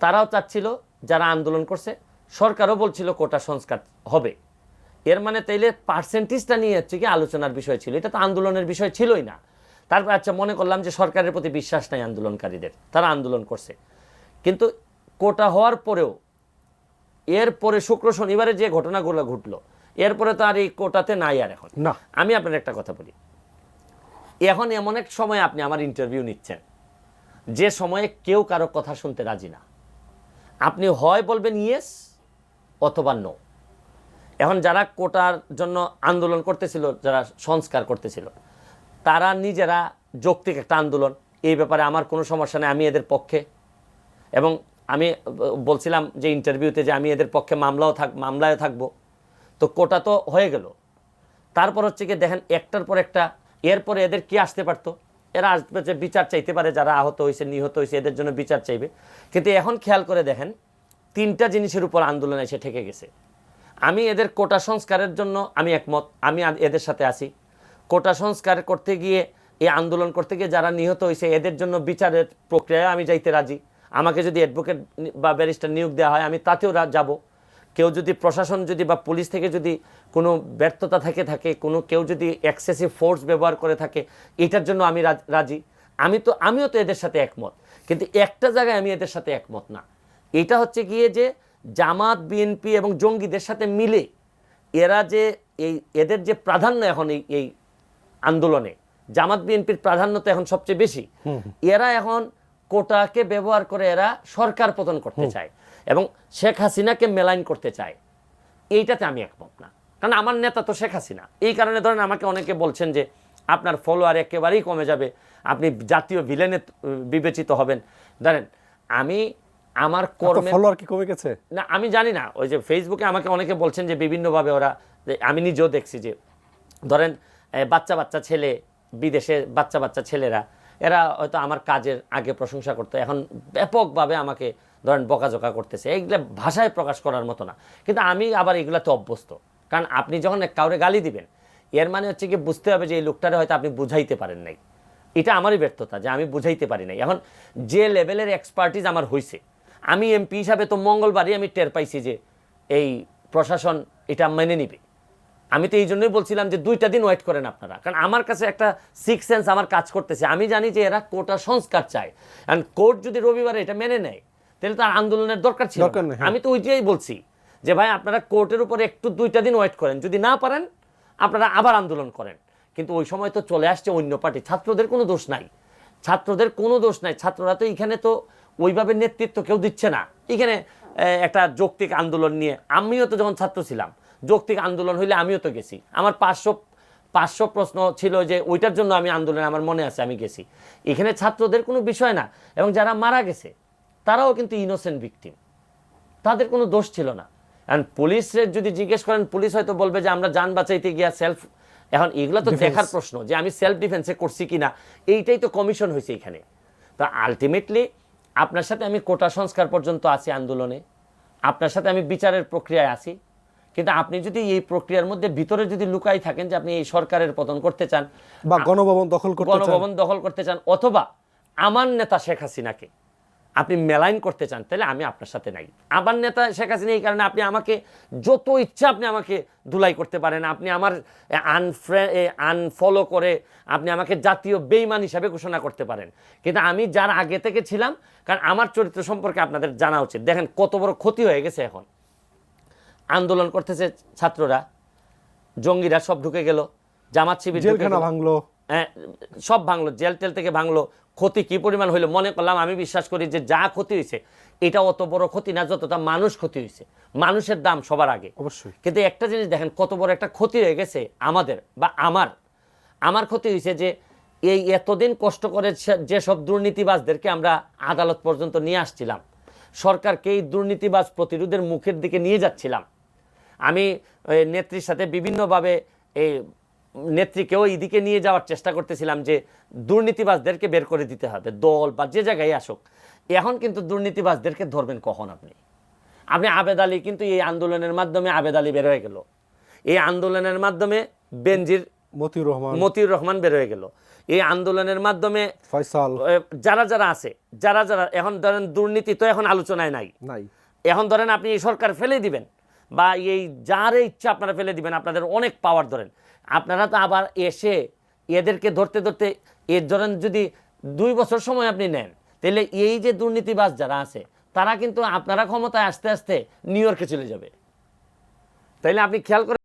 তারাও চাচ্ছিল, যারা আন্দোলন করছে, সরকারও বলছিল কোটা সংস্কার হবে। এর মানে তাইলে পার্সেন্টেজটা নিয়ে হচ্ছে কি আলোচনার বিষয় ছিল, এটা তো আন্দোলনের বিষয় ছিলই না। তারপর আচ্ছা মনে করলাম যে সরকারের প্রতি বিশ্বাস নাই আন্দোলনকারীদের, তারা আন্দোলন করছে, কিন্তু কোটা হওয়ার পরেও এরপরে শুক্র শনিবারে যে ঘটনাগুলো ঘটলো, এরপরে তো আর এই কোটাতে নাই আর এখন না। আমি আপনার একটা কথা বলি, এখন এমন এক সময় আপনি আমার ইন্টারভিউ নিচ্ছেন যে সময়ে কেউ কারো কথা শুনতে রাজি না। আপনি হয় বলবেন ইয়েস অথবা নো। এখন যারা কোটার জন্য আন্দোলন করতেছিল, যারা সংস্কার করতেছিল, তারা নিজেরা যৌক্তিক একটা আন্দোলন, এই ব্যাপারে আমার কোনো সমস্যা নেই, আমি এদের পক্ষে। এবং আমি বলছিলাম যে ইন্টারভিউতে যে আমি এদের পক্ষে মামলায় থাকবো। তো কোটা তো হয়ে গেল, তারপর হচ্ছে কি দেখেন একটার পর একটা, এরপরে এদের কি আসতে পারতো, এরা আসবে যে বিচার চাইতে পারে, যারা আহত হয়েছে নিহত হয়েছে এদের জন্য বিচার চাইবে। কিন্তু এখন খেয়াল করে দেখেন তিনটা জিনিসের উপর আন্দোলন এসে ঠেকে গেছে। আমি এদের কোটা সংস্কারের জন্য আমি একমত, আমি এদের সাথে আছি। কোটা সংস্কার করতে গিয়ে, এই আন্দোলন করতে গিয়ে যারা নিহত হয়েছে এদের জন্য বিচারের প্রক্রিয়ায় আমি যাইতে রাজি। আমাকে যদি অ্যাডভোকেট বা ব্যারিস্টার নিয়োগ দেওয়া হয় আমি তাতেও যাব। কেউ যদি প্রশাসন যদি বা পুলিশ থেকে যদি কোনো ব্যর্থতা থাকে কেউ যদি এক্সেসিভ ফোর্স ব্যবহার করে থাকে, এটার জন্য আমি রাজি। আমিও তো এদের সাথে একমত, কিন্তু একটা জায়গায় আমি এদের সাথে একমত না। এটা হচ্ছে গিয়ে যে জামাত বিএনপি এবং জঙ্গিদের সাথে মিলে এরা যে এদের যে প্রাধান্য এখন এই আন্দোলনে, জামাত বিএনপির প্রাধান্য তো এখন সবচেয়ে বেশি। এরা এখন কোটাকে ব্যবহার করে এরা সরকার পতন করতে চায় এবং শেখ হাসিনাকে মেলাইন করতে চায়। এইটাতে আমি একমত না, কারণ আমার নেতা তো শেখ হাসিনা। এই কারণে ধরেন আমাকে অনেকে বলছেন যে আপনার ফলোয়ার একেবারেই কমে যাবে, আপনি জাতীয় ভিলেনে বিবেচিত হবেন। ধরেন আমি আমার কর্মে ফলোয়ার কি কমে গেছে না, আমি জানি না। ওই যে ফেসবুকে আমাকে অনেকে বলছেন যে বিভিন্নভাবে ওরা, আমি নিজেও দেখছি যে ধরেন বাচ্চা ছেলে, বিদেশে বাচ্চা ছেলেরা, এরা হয়তো আমার কাজের আগে প্রশংসা করতো, এখন ব্যাপকভাবে আমাকে ধরেন বকাঝকা করতেছে। এইগুলা ভাষায় প্রকাশ করার মতো না, কিন্তু আমি আবার এগুলাতে অভ্যস্ত। কারণ আপনি যখন কাউরে গালি দিবেন, এর মানে হচ্ছে কি বুঝতে হবে যে এই লোকটারে হয়তো আপনি বুঝাইতে পারেন নাই। এটা আমারই ব্যর্থতা যে আমি বুঝাইতে পারি নাই। এখন যে লেভেলের এক্সপার্টিস আমার হয়েছে, আমি এমপি হিসাবে তো মঙ্গলবারই আমি টের পাইছি যে এই প্রশাসন এটা মেনে নিবে। আমি তো এই জন্যই বলছিলাম যে 2টা দিন ওয়েট করেন আপনারা, কারণ আমার কাছে একটা সিক্স সেন্স আমার কাজ করতেছে। আমি জানি যে এরা কোটা সংস্কার চায়, কারণ কোর্ট যদি রবিবারে এটা মেনে নেয় তাহলে তার আন্দোলনের দরকার ছিল। আমি তো ওইটাই বলছি যে ভাই আপনারা কোর্টের উপরে একটু 2টা দিন ওয়েট করেন, যদি না পারেন আপনারা আবার আন্দোলন করেন। কিন্তু ওই সময় তো চলে আসছে অন্য পার্টি, ছাত্রদের কোনো দোষ নাই, ছাত্ররা তো এখানে তো ওইভাবে নেতৃত্ব কেউ দিচ্ছে না। এখানে একটা যৌক্তিক আন্দোলন নিয়ে আমিও তো যখন ছাত্র ছিলাম, যৌক্তিক আন্দোলন হইলে আমিও তো গেছি। আমার 500 প্রশ্ন ছিল যে ওইটার জন্য আমি আন্দোলনে, আমার মনে আছে আমি গেছি। এখানে ছাত্রদের কোনো বিষয় না, এবং যারা মারা গেছে তারাও কিন্তু ইনোসেন্ট ভিকটিম, তাদের কোনো দোষ ছিল না। এখন পুলিশের যদি জিজ্ঞেস করেন, পুলিশ হয়তো বলবে যে আমরা যান বাঁচাইতে গিয়া সেলফ, এখন এগুলো তো দেখার প্রশ্ন যে আমি সেলফ ডিফেন্সে করছি কিনা, এইটাই তো কমিশন হয়েছে এখানে। তো আলটিমেটলি আপনার সাথে আমি কোটা সংস্কার পর্যন্ত আছি আন্দোলনে, আপনার সাথে আমি বিচারের প্রক্রিয়ায় আছি। কিন্তু আপনি যদি এই প্রক্রিয়ার মধ্যে ভিতরে যদি লুকাই থাকেন যে আপনি এই সরকারের পতন করতে চান বা গণভবন দখল করতে চান অথবা আমার নেতা শেখ হাসিনাকে আপনি মেলাইন করতে চান, তাহলে আমি আপনার সাথে নাই। আমার নেতা শেখ হাসিনা, এই কারণে আপনি আমাকে যত ইচ্ছা আপনি আমাকে ধুলাই করতে পারেন, আপনি আমার আনফলো করে আপনি আমাকে জাতীয় বেইমান হিসাবে ঘোষণা করতে পারেন, কিন্তু আমি যার আগে থেকে ছিলাম, কারণ আমার চরিত্র সম্পর্কে আপনাদের জানা উচিত। দেখেন কত বড় ক্ষতি হয়ে গেছে। এখন আন্দোলন করতেছে ছাত্ররা, জঙ্গিরা সব ঢুকে গেল, জামাত শিবির ভাঙলো, সব ভাঙলো, জেল টেল থেকে ভাঙলো। ক্ষতি কি পরিমাণ হইলো মনে করলাম, আমি বিশ্বাস করি যে যা ক্ষতি হয়েছে এটা অত বড় ক্ষতি না যতটা মানুষ ক্ষতি হয়েছে। মানুষের দাম সবার আগে অবশ্যই। কিন্তু একটা জিনিস দেখেন কত বড় একটা ক্ষতি হয়ে গেছে আমাদের, বা আমার ক্ষতি হয়েছে যে এই এতদিন কষ্ট করে যেসব দুর্নীতিবাজদেরকে আমরা আদালত পর্যন্ত নিয়ে আসছিলাম, সরকারকে এই দুর্নীতিবাজ প্রতিরোধের মুখের দিকে নিয়ে যাচ্ছিলাম। আমি নেত্রীর সাথে বিভিন্নভাবে এই নেত্রীকেও এইদিকে নিয়ে যাওয়ার চেষ্টা করতেছিলাম যে দুর্নীতিবাজদেরকে বের করে দিতে হবে, দল বা যে জায়গায় আসুক। এখন কিন্তু দুর্নীতিবাজদেরকে ধরবেন কখন আপনি আবেদ আলী কিন্তু এই আন্দোলনের মাধ্যমে আবেদ আলী বের হয়ে গেল। এই আন্দোলনের মাধ্যমে বেনজির মতিউর রহমান বের হয়ে গেল। এই আন্দোলনের মাধ্যমে ফয়সাল, যারা যারা আছে, যারা যারা এখন ধরেন দুর্নীতি তো এখন আলোচনায় নাই, এখন ধরেন আপনি এই সরকার ফেলে দিবেন বা এই যার ইচ্ছা আপনারা ফেলে দিবেন, আপনাদের অনেক পাওয়ার ধরেন, আপনারা তো আবার এসে এদেরকে ধরতে ধরতে এর ধরেন যদি 2 বছর সময় আপনি নেন, তাহলে এই যে দুর্নীতিবাজ যারা আছে তারা কিন্তু আপনারা ক্ষমতায় আসতে আসতে নিউ ইয়র্কে চলে যাবে। তাইলে আপনি খেয়াল করে